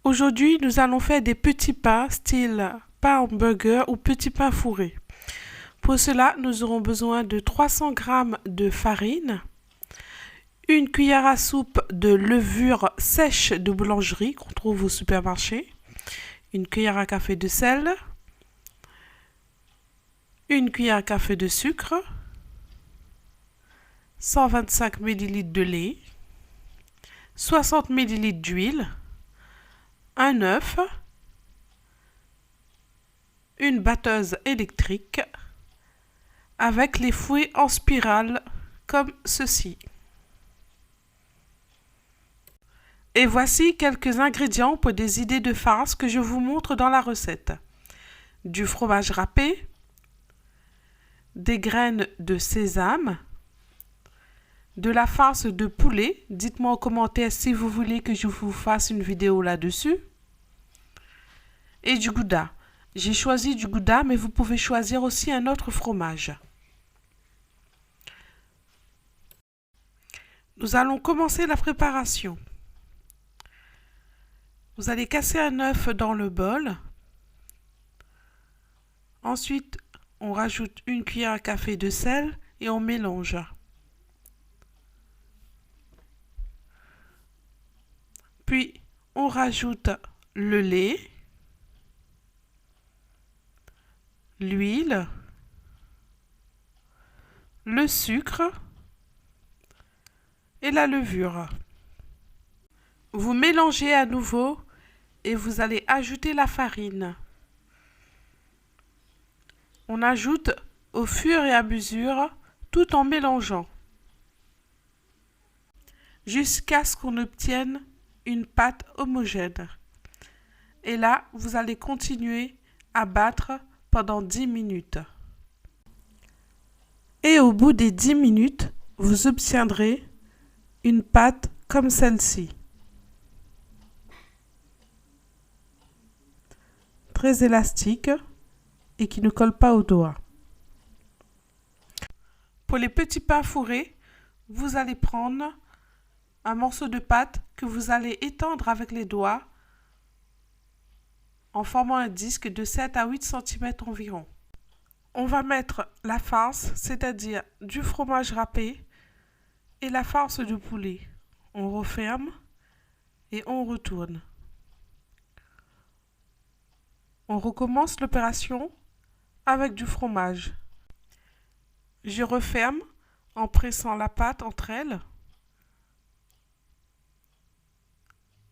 Aujourd'hui, nous allons faire des petits pains style pain hamburger ou petits pains fourrés. Pour cela, nous aurons besoin de 300 g de farine, une cuillère à soupe de levure sèche de boulangerie qu'on trouve au supermarché, une cuillère à café de sel, une cuillère à café de sucre, 125 ml de lait, 60 ml d'huile, un œuf, une batteuse électrique avec les fouets en spirale comme ceci. Et voici quelques ingrédients pour des idées de farce que je vous montre dans la recette. Du fromage râpé, des graines de sésame, de la farce de poulet. Dites-moi en commentaire si vous voulez que je vous fasse une vidéo là-dessus. Et du gouda. J'ai choisi du gouda, mais vous pouvez choisir aussi un autre fromage. Nous allons commencer la préparation. Vous allez casser un œuf dans le bol. Ensuite, on rajoute une cuillère à café de sel et on mélange. Puis, on rajoute le lait, l'huile, le sucre et la levure. Vous mélangez à nouveau et vous allez ajouter la farine. On ajoute au fur et à mesure tout en mélangeant jusqu'à ce qu'on obtienne une pâte homogène. Et là, vous allez continuer à battre pendant 10 minutes. Et au bout des 10 minutes, vous obtiendrez une pâte comme celle-ci. Très élastique et qui ne colle pas aux doigts. Pour les petits pains fourrés, vous allez prendre un morceau de pâte que vous allez étendre avec les doigts en formant un disque de 7 à 8 cm environ. On va mettre la farce, c'est-à-dire du fromage râpé et la farce de poulet. On referme et on retourne. On recommence l'opération avec du fromage. Je referme en pressant la pâte entre elles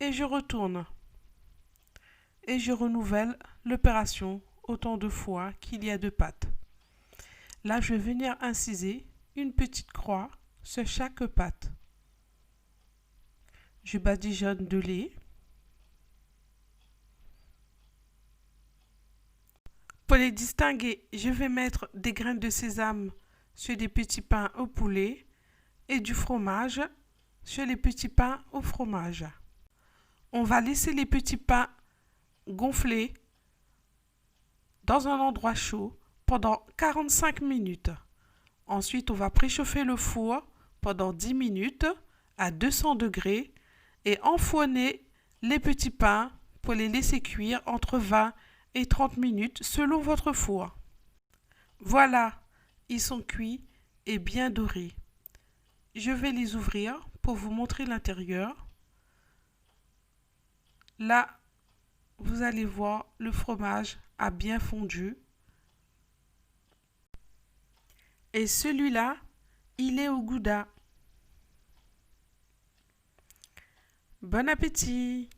et je retourne. Et je renouvelle l'opération autant de fois qu'il y a de pâte. Là, je vais venir inciser une petite croix sur chaque pâte. Je badigeonne de lait. Pour les distinguer, je vais mettre des graines de sésame sur des petits pains au poulet et du fromage sur les petits pains au fromage. On va laisser les petits pains gonfler dans un endroit chaud pendant 45 minutes. Ensuite, on va préchauffer le four pendant 10 minutes à 200 degrés et enfourner les petits pains pour les laisser cuire entre 20 et 30 minutes selon votre four. Voilà, ils sont cuits et bien dorés. Je vais les ouvrir pour vous montrer l'intérieur. Là, vous allez voir, le fromage a bien fondu. Et celui-là, il est au gouda. Bon appétit!